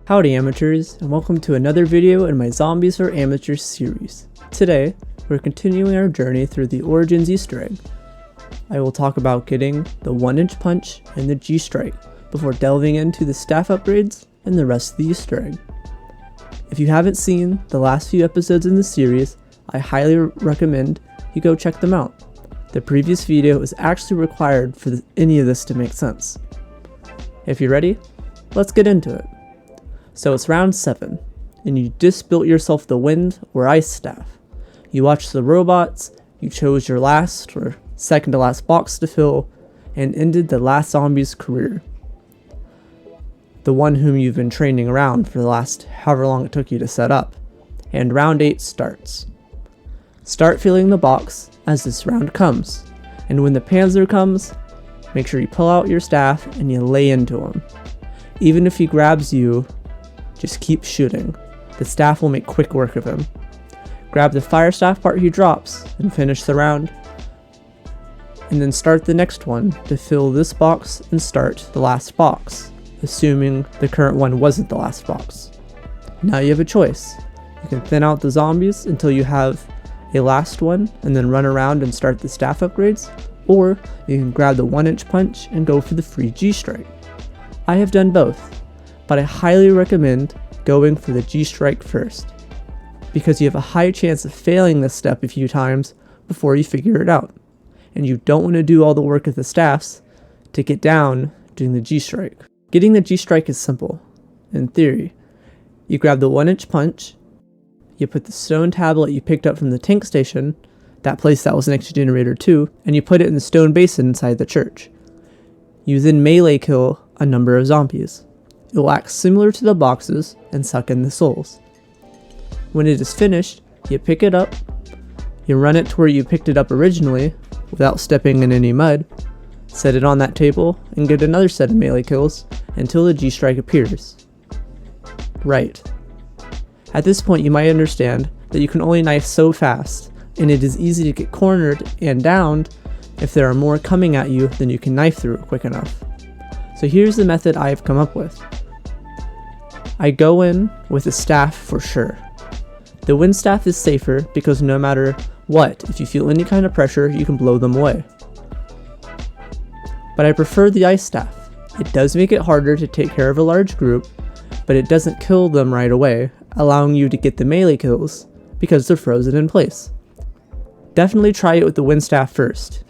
Howdy amateurs, and welcome to another video in my Zombies for Amateurs series. Today, we're continuing our journey through the Origins Easter egg. I will talk about getting the 1-inch punch and the G-strike before delving into the staff upgrades and the rest of the Easter egg. If you haven't seen the last few episodes in the series, I highly recommend you go check them out. The previous video is actually required for any of this to make sense. If you're ready, let's get into it. So it's round 7, and you just built yourself the wind or ice staff. You watched the robots, you chose your last or second to last box to fill, and ended the last zombie's career. The one whom you've been training around for the last however long it took you to set up. And round 8 starts. Start filling the box as this round comes, and when the Panzer comes, make sure you pull out your staff and you lay into him. Even if he grabs you, just keep shooting. The staff will make quick work of him. Grab the fire staff part he drops and finish the round, and then start the next one to fill this box and start the last box, assuming the current one wasn't the last box. Now you have a choice. You can thin out the zombies until you have a last one and then run around and start the staff upgrades, or you can grab the 1-inch punch and go for the free G-strike. I have done both, but I highly recommend going for the G-strike first, because you have a high chance of failing this step a few times before you figure it out, and you don't want to do all the work of the staffs to get down doing the G-strike. Getting the G-strike is simple. In theory, you grab the 1-inch punch, you put the stone tablet you picked up from the tank station, that place that was next to generator 2, and you put it in the stone basin inside the church. You then melee kill a number of zombies. It will act similar to the boxes and suck in the souls. When it is finished, you pick it up, you run it to where you picked it up originally without stepping in any mud, set it on that table, and get another set of melee kills until the G-strike appears. Right. At this point you might understand that you can only knife so fast, and it is easy to get cornered and downed if there are more coming at you than you can knife through quick enough. So here's the method I have come up with. I go in with a staff for sure. The wind staff is safer because no matter what, if you feel any kind of pressure, you can blow them away. But I prefer the ice staff. It does make it harder to take care of a large group, but it doesn't kill them right away, allowing you to get the melee kills because they're frozen in place. Definitely try it with the wind staff first.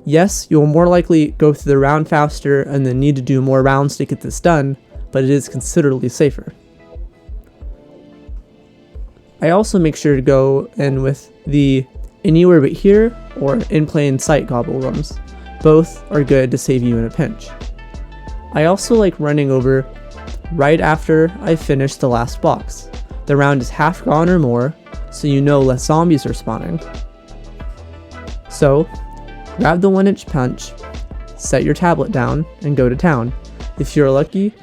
Yes, you'll more likely go through the round faster and then need to do more rounds to get this done, but it is considerably safer. I also make sure to go in with the anywhere but here or in plain sight gobblegums. Both are good to save you in a pinch. I also like running over right after I finish the last box. The round is half gone or more, so you know less zombies are spawning. So, grab the 1-inch punch, set your tablet down, and go to town. If you're lucky,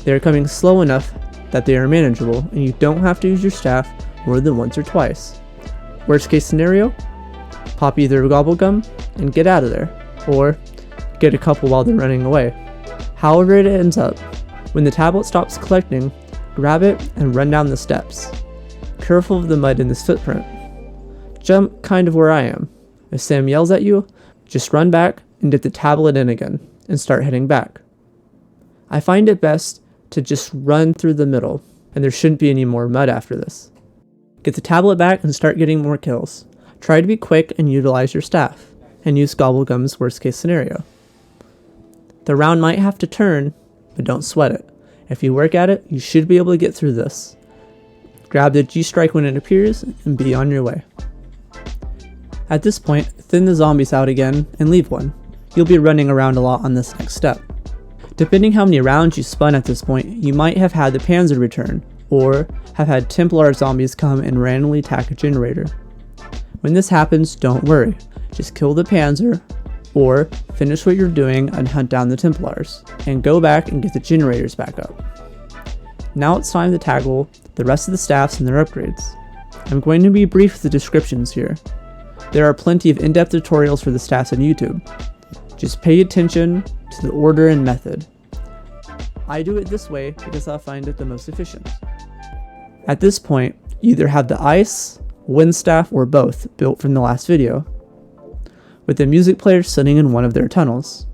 they're coming slow enough that they are manageable, and you don't have to use your staff more than once or twice. Worst case scenario, pop either a gobblegum and get out of there, or get a couple while they're running away. However it ends up, when the tablet stops collecting, grab it and run down the steps. Careful of the mud in this footprint. Jump kind of where I am. If Sam yells at you, just run back and dip the tablet in again, and start heading back. I find it best to just run through the middle, and there shouldn't be any more mud after this. Get the tablet back and start getting more kills. Try to be quick and utilize your staff, and use gobblegum's worst case scenario. The round might have to turn, but don't sweat it. If you work at it, you should be able to get through this. Grab the G-strike when it appears, and be on your way. At this point, thin the zombies out again and leave one. You'll be running around a lot on this next step. Depending how many rounds you spun at this point, you might have had the Panzer return, or have had Templar zombies come and randomly attack a generator. When this happens, don't worry. Just kill the Panzer, or finish what you're doing and hunt down the Templars, and go back and get the generators back up. Now it's time to tackle the rest of the staffs and their upgrades. I'm going to be brief with the descriptions here. There are plenty of in-depth tutorials for the staffs on YouTube. Just pay attention to the order and method. I do it this way because I find it the most efficient. At this point, you either have the ice, wind staff, or both built from the last video, with the music player sitting in one of their tunnels.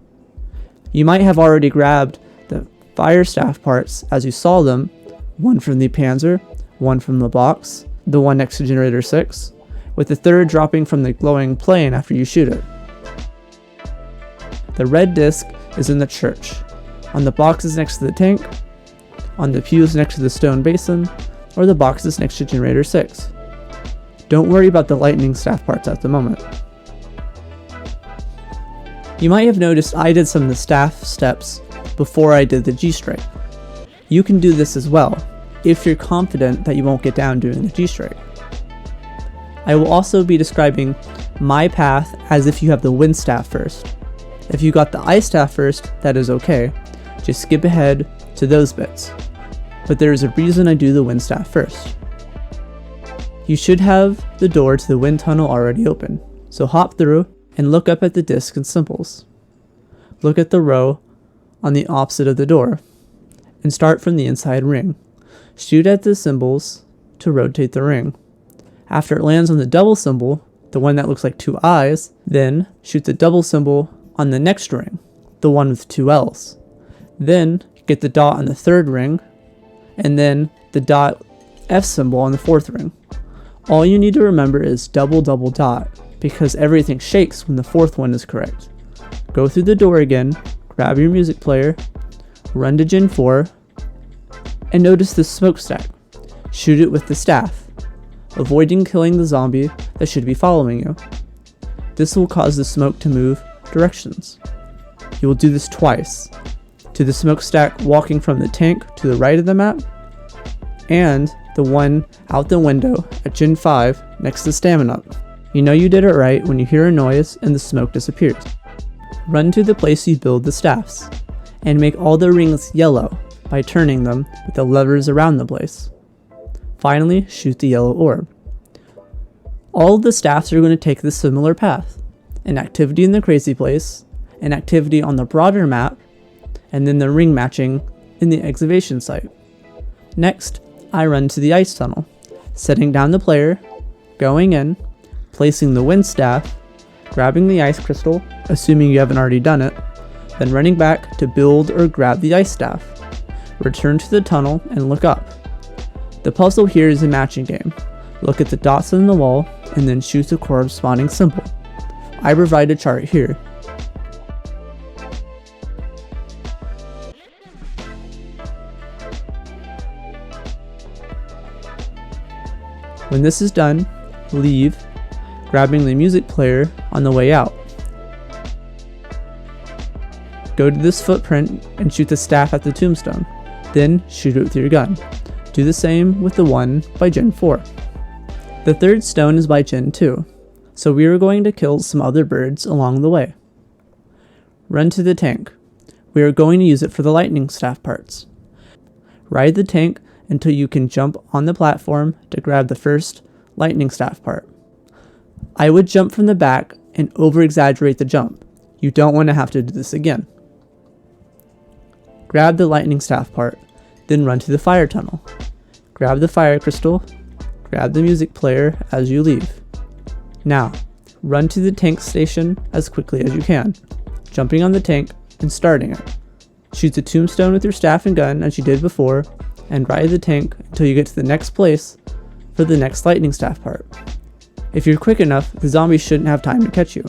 You might have already grabbed the fire staff parts as you saw them, one from the Panzer, one from the box, the one next to generator 6, with the third dropping from the glowing plane after you shoot it. The red disc is in the church, on the boxes next to the tank, on the pews next to the stone basin, or the boxes next to generator 6. Don't worry about the lightning staff parts at the moment. You might have noticed I did some of the staff steps before I did the G-strike. You can do this as well, if you're confident that you won't get down during the G-strike. I will also be describing my path as if you have the wind staff first. If you got the ice staff first, that is okay. Just skip ahead to those bits. But there is a reason I do the wind staff first. You should have the door to the wind tunnel already open, so hop through and look up at the disc and symbols. Look at the row on the opposite of the door, and start from the inside ring. Shoot at the symbols to rotate the ring. After it lands on the double symbol, the one that looks like two eyes, then shoot the double symbol on the next ring, the one with two L's. Then get the dot on the third ring, and then the dot F symbol on the fourth ring. All you need to remember is double double dot, because everything shakes when the fourth one is correct. Go through the door again, grab your music player, run to Gen 4, and notice the smokestack. Shoot it with the staff, avoiding killing the zombie that should be following you. This will cause the smoke to move directions. You will do this twice, to the smokestack walking from the tank to the right of the map, and the one out the window at Gen 5 next to Stamina Up. You know you did it right when you hear a noise and the smoke disappears. Run to the place you build the staffs, and make all the rings yellow by turning them with the levers around the place. Finally, shoot the yellow orb. All of the staffs are going to take this similar path. An activity in the crazy place, an activity on the broader map, and then the ring matching in the excavation site. Next, I run to the ice tunnel, setting down the player, going in, placing the wind staff, grabbing the ice crystal, assuming you haven't already done it, then running back to build or grab the ice staff. Return to the tunnel and look up. The puzzle here is a matching game. Look at the dots on the wall and then shoot the corresponding symbol. I provide a chart here. When this is done, leave, grabbing the music player on the way out. Go to this footprint and shoot the staff at the tombstone, then shoot it with your gun. Do the same with the one by Gen 4. The third stone is by Gen 2, so we are going to kill some other birds along the way. Run to the tank. We are going to use it for the lightning staff parts. Ride the tank until you can jump on the platform to grab the first lightning staff part. I would jump from the back and over-exaggerate the jump. You don't want to have to do this again. Grab the lightning staff part, then run to the fire tunnel. Grab the fire crystal, grab the music player as you leave. Now, run to the tank station as quickly as you can, jumping on the tank and starting it. Shoot the tombstone with your staff and gun as you did before, and ride the tank until you get to the next place for the next lightning staff part. If you're quick enough, the zombies shouldn't have time to catch you.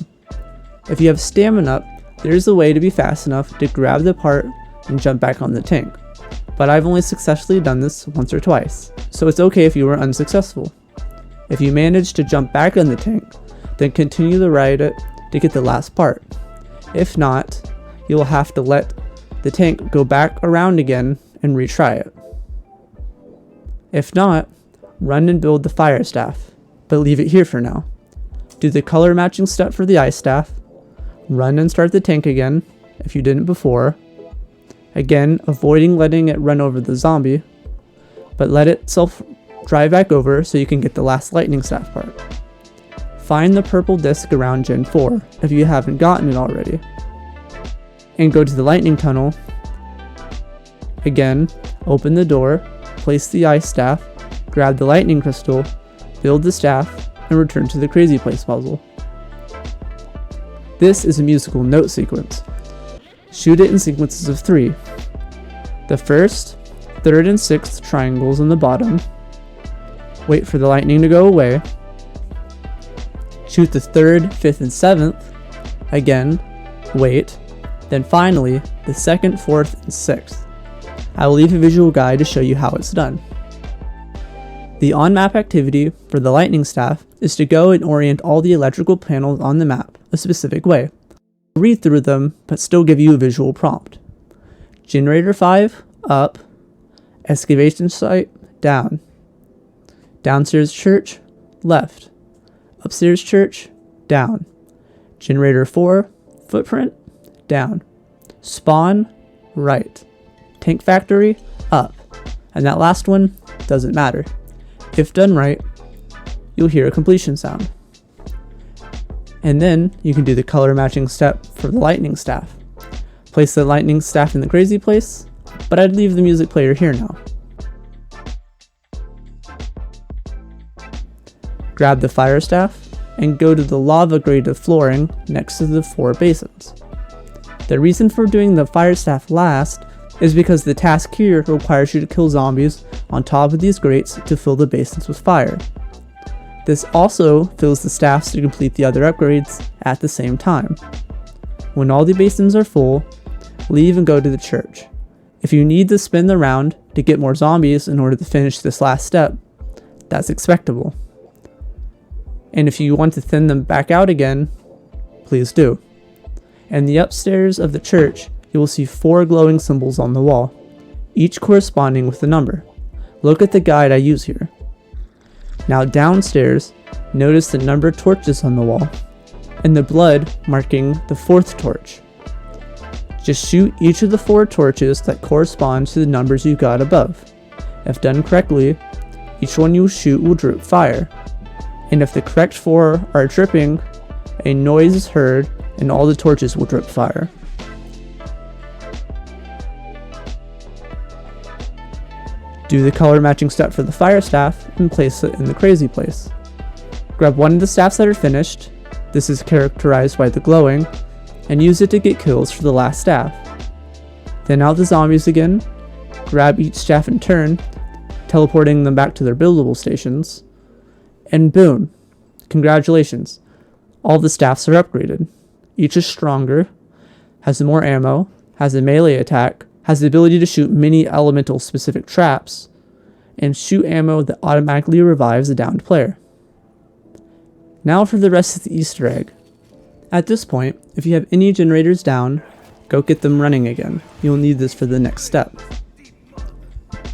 If you have stamina, there's a way to be fast enough to grab the part and jump back on the tank, but I've only successfully done this once or twice, so it's okay if you were unsuccessful. If you manage to jump back on the tank, then continue to ride it to get the last part. If not, you will have to let the tank go back around again and retry it. If not, run and build the fire staff, but leave it here for now. Do the color matching step for the ice staff, run and start the tank again if you didn't before, again avoiding letting it run over the zombie, but let itself drive back over so you can get the last lightning staff part. Find the purple disc around Gen 4 if you haven't gotten it already, and go to the lightning tunnel Again, open the door, place the ice staff, grab the lightning crystal, build the staff, and return to the crazy place puzzle. This is a musical note sequence. Shoot it in sequences of 3. The first, third, and sixth triangles on the bottom. Wait for the lightning to go away. Shoot the third, fifth, and seventh. Again, wait. Then finally, the second, fourth, and sixth. I will leave a visual guide to show you how it's done. The on-map activity for the lightning staff is to go and orient all the electrical panels on the map a specific way. Read through them, but still give you a visual prompt. Generator 5, up. Excavation site, down. Downstairs church, left. Upstairs church, down. Generator 4, footprint, down. Spawn, right. Tank factory, up. And that last one doesn't matter. If done right, you'll hear a completion sound. And then you can do the color matching step for the lightning staff. Place the lightning staff in the crazy place, but I'd leave the music player here now. Grab the fire staff and go to the lava graded flooring next to the 4 basins. The reason for doing the fire staff last is because the task here requires you to kill zombies on top of these grates to fill the basins with fire. This also fills the staffs to complete the other upgrades at the same time. When all the basins are full, leave and go to the church. If you need to spin the round to get more zombies in order to finish this last step, that's expectable. And if you want to thin them back out again, please do. In the upstairs of the church, you will see 4 glowing symbols on the wall, each corresponding with a number. Look at the guide I use here. Now downstairs, notice the numbered torches on the wall, and the blood marking the 4th torch. Just shoot each of the 4 torches that correspond to the numbers you got above. If done correctly, each one you shoot will drip fire. And if the correct 4 are dripping, a noise is heard and all the torches will drip fire. Do the color matching step for the fire staff and place it in the crazy place. Grab one of the staffs that are finished, this is characterized by the glowing, and use it to get kills for the last staff. Thin out the zombies again, grab each staff in turn, teleporting them back to their buildable stations, and boom, congratulations, all the staffs are upgraded. Each is stronger, has more ammo, has a melee attack, has the ability to shoot many elemental specific traps, and shoot ammo that automatically revives a downed player. Now for the rest of the Easter egg. At this point, if you have any generators down, go get them running again. You'll need this for the next step.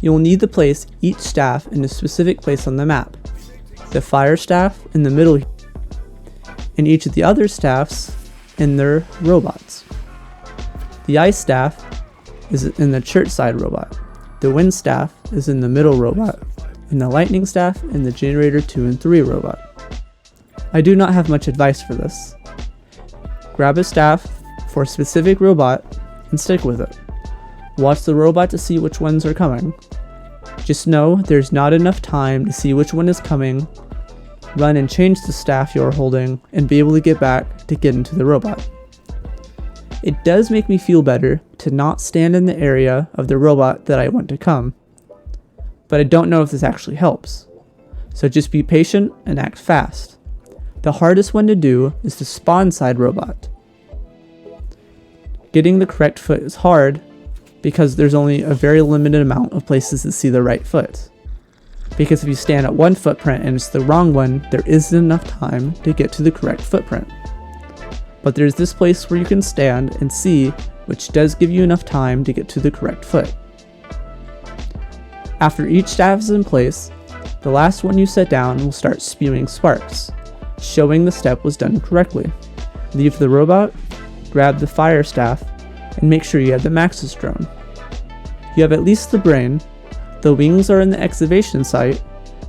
You'll need to place each staff in a specific place on the map. The fire staff in the middle, and each of the other staffs in their robots. The ice staff is in the church side robot. The wind staff is in the middle robot, and the lightning staff in the generator 2 and 3 robot. I do not have much advice for this. Grab a staff for a specific robot and stick with it. Watch the robot to see which ones are coming. Just know there's not enough time to see which one is coming, run and change the staff you're holding, and be able to get back to get into the robot. It does make me feel better to not stand in the area of the robot that I want to come, but I don't know if this actually helps. So just be patient and act fast. The hardest one to do is the spawn side robot. Getting the correct foot is hard because there's only a very limited amount of places to see the right foot. Because if you stand at one footprint and it's the wrong one, there isn't enough time to get to the correct footprint. But there's this place where you can stand and see, which does give you enough time to get to the correct foot. After each staff is in place, the last one you set down will start spewing sparks, showing the step was done correctly. Leave the robot, grab the fire staff, and make sure you have the Maxis drone. You have at least the brain. The wings are in the excavation site,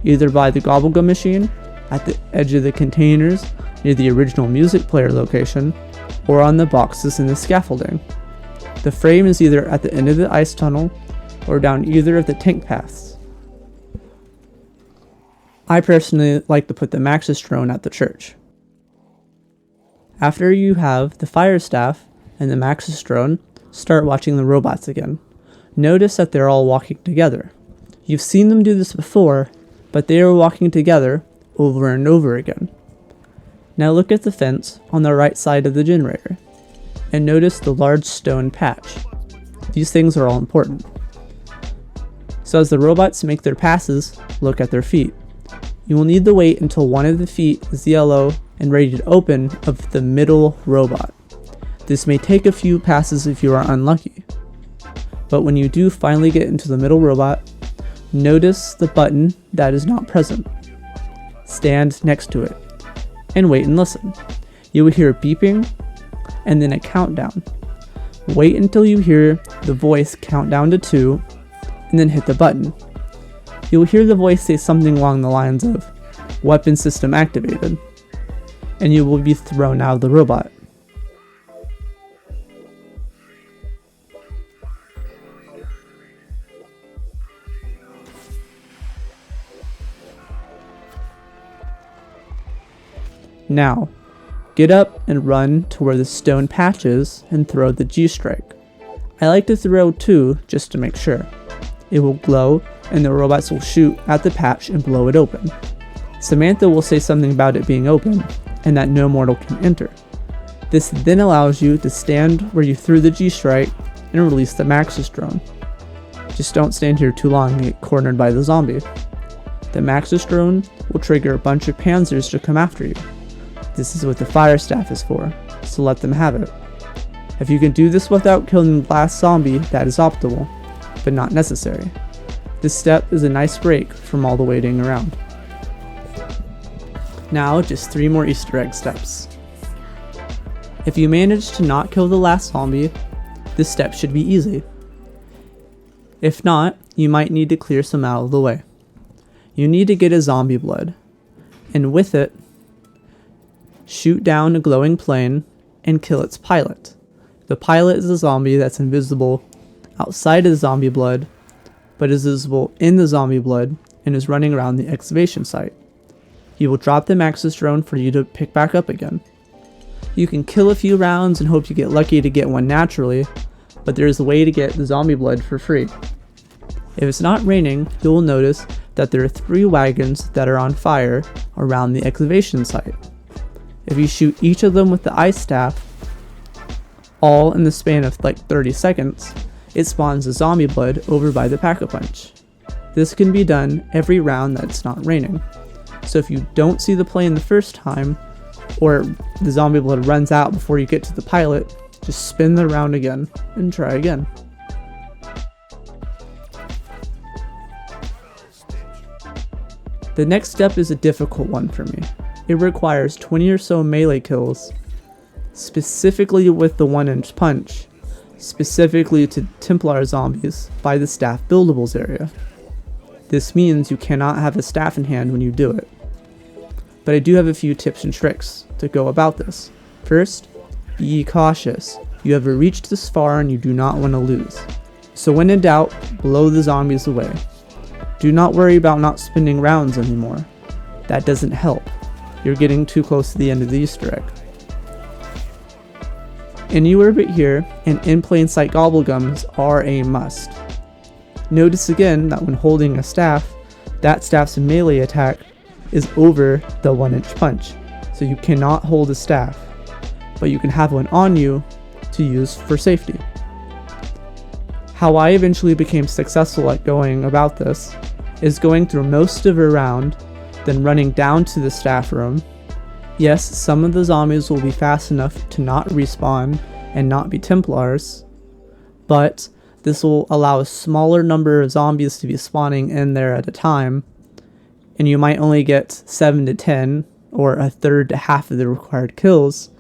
either by the gobblegum machine, at the edge of the containers, near the original music player location, or on the boxes in the scaffolding. The frame is either at the end of the ice tunnel, or down either of the tank paths. I personally like to put the Maxis drone at the church. After you have the fire staff and the Maxis drone, start watching the robots again. Notice that they're all walking together. You've seen them do this before, but they are walking together over and over again. Now look at the fence on the right side of the generator, and notice the large stone patch. These things are all important. So as the robots make their passes, look at their feet. You will need to wait until one of the feet is yellow and ready to open of the middle robot. This may take a few passes if you are unlucky. But when you do finally get into the middle robot, notice the button that is not present. Stand next to it and wait and listen. You will hear beeping and then a countdown. Wait until you hear the voice count down to 2 and then hit the button. You will hear the voice say something along the lines of "Weapon system activated," and you will be thrown out of the robot. Now, get up and run to where the stone patch is and throw the G-strike. I like to throw 2 just to make sure. It will glow and the robots will shoot at the patch and blow it open. Samantha will say something about it being open and that no mortal can enter. This then allows you to stand where you threw the G-strike and release the Maxis drone. Just don't stand here too long and get cornered by the zombie. The Maxis drone will trigger a bunch of panzers to come after you. This is what the fire staff is for, so let them have it. If you can do this without killing the last zombie, that is optimal, but not necessary. This step is a nice break from all the waiting around. Now, just 3 more Easter egg steps. If you manage to not kill the last zombie, this step should be easy. If not, you might need to clear some out of the way. You need to get a zombie blood, and with it, shoot down a glowing plane and kill its pilot. The pilot is a zombie that's invisible outside of the zombie blood, but is visible in the zombie blood and is running around the excavation site. He will drop the Maxis drone for you to pick back up again. You can kill a few rounds and hope you get lucky to get one naturally, but there is a way to get the zombie blood for free. If it's not raining, you will notice that there are 3 wagons that are on fire around the excavation site. If you shoot each of them with the ice staff, all in the span of like 30 seconds, it spawns a zombie blood over by the pack-a-punch. This can be done every round that it's not raining. So if you don't see the plane the first time, or the zombie blood runs out before you get to the pilot, just spin the round again and try again. The next step is a difficult one for me. It requires 20 or so melee kills, specifically with the 1-inch punch, specifically to Templar zombies by the staff buildables area. This means you cannot have a staff in hand when you do it. But I do have a few tips and tricks to go about this. First, be cautious. You have reached this far and you do not want to lose. So when in doubt, blow the zombies away. Do not worry about not spinning rounds anymore. That doesn't help. You're getting too close to the end of the Easter egg. Anywhere but here, and in plain sight gobblegums are a must. Notice again that when holding a staff, that staff's melee attack is over the 1-inch punch, so you cannot hold a staff, but you can have one on you to use for safety. How I eventually became successful at going about this is going through most of a round, then running down to the staff room. Yes, some of the zombies will be fast enough to not respawn and not be Templars, but this will allow a smaller number of zombies to be spawning in there at a time, and you might only get 7 to 10 or a third to half of the required kills,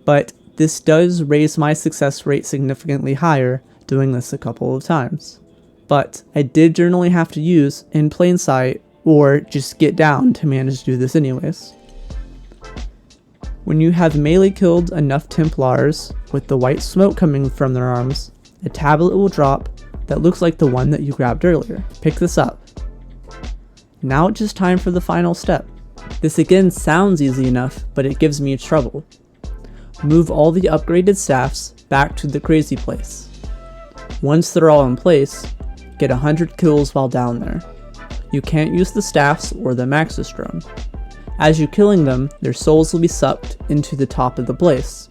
but this does raise my success rate significantly higher doing this a couple of times. But I did generally have to use in plain sight or just get down to manage to do this anyways. When you have melee killed enough Templars with the white smoke coming from their arms, a tablet will drop that looks like the one that you grabbed earlier. Pick this up. Now it's just time for the final step. This again sounds easy enough, but it gives me trouble. Move all the upgraded staffs back to the crazy place. Once they're all in place, get 100 kills while down there. You can't use the staffs or the Maxis drone. As you're killing them, their souls will be sucked into the top of the place.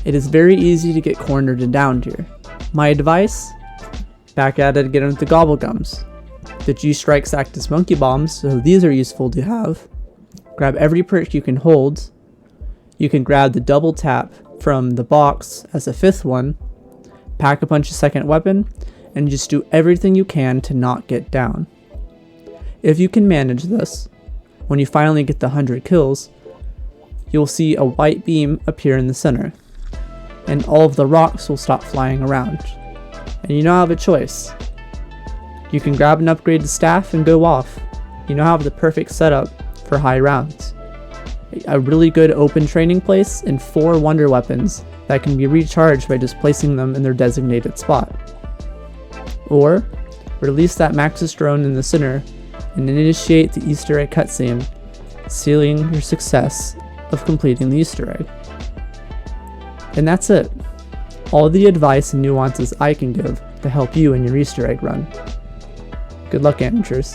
It is very easy to get cornered and downed here. My advice? Back at it again with the gobblegums. The G-strikes act as monkey bombs, so these are useful to have. Grab every perk you can hold. You can grab the double tap from the box as a 5th one, pack a punch a 2nd weapon, and just do everything you can to not get down. If you can manage this, when you finally get the 100 kills, you'll see a white beam appear in the center, and all of the rocks will stop flying around. And you now have a choice. You can grab an upgraded staff and go off. You now have the perfect setup for high rounds. A really good open training place and 4 wonder weapons that can be recharged by just placing them in their designated spot. Or, release that Maxis drone in the center and initiate the Easter egg cutscene, sealing your success of completing the Easter egg. And that's it. All the advice and nuances I can give to help you in your Easter egg run. Good luck, amateurs.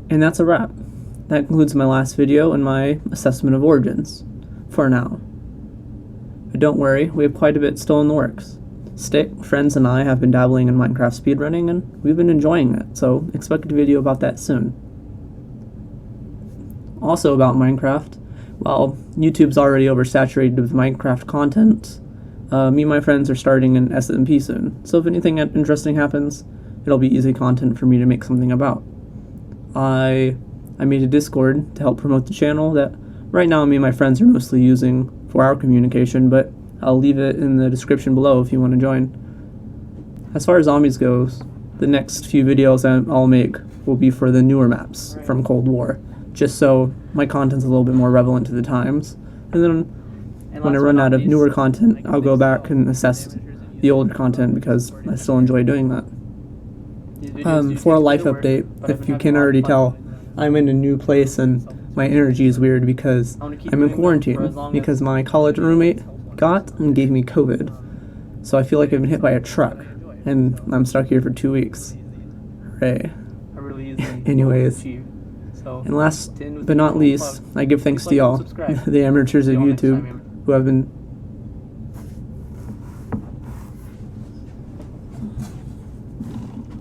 And that's a wrap. That concludes my last video and my assessment of Origins, for now. But don't worry, we have quite a bit still in the works. Stick, friends, and I have been dabbling in Minecraft speedrunning, and we've been enjoying it, so expect a video about that soon. Also about Minecraft, while YouTube's already oversaturated with Minecraft content, me and my friends are starting an SMP soon, so if anything interesting happens, it'll be easy content for me to make something about. I made a Discord to help promote the channel that right now me and my friends are mostly using for our communication, but I'll leave it in the description below if you want to join. As far as zombies goes, the next few videos I'll make will be for the newer maps from Cold War, just so my content's a little bit more relevant to the times. And then when I run out of newer content, I'll go back and assess the older content because I still enjoy doing that. For a life update, if you can already tell, I'm in a new place and my energy is weird because I'm in quarantine because my college roommate got and gave me COVID. So I feel like I've been hit by a truck and I'm stuck here for 2 weeks. Hooray. Anyways, and last but not least, I give thanks to y'all, the amateurs of YouTube, who have been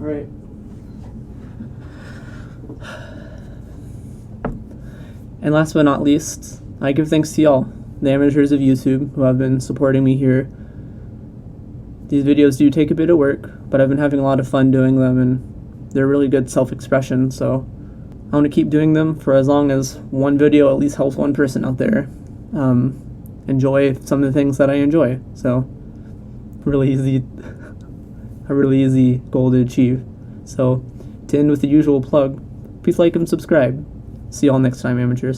Alright. And last but not least, I give thanks to y'all, the amateurs of YouTube, who have been supporting me here. These videos do take a bit of work, but I've been having a lot of fun doing them, and they're really good self-expression, so I want to keep doing them for as long as one video at least helps one person out there enjoy some of the things that I enjoy. So, a really easy goal to achieve. So, to end with the usual plug, please like and subscribe. See y'all next time, amateurs.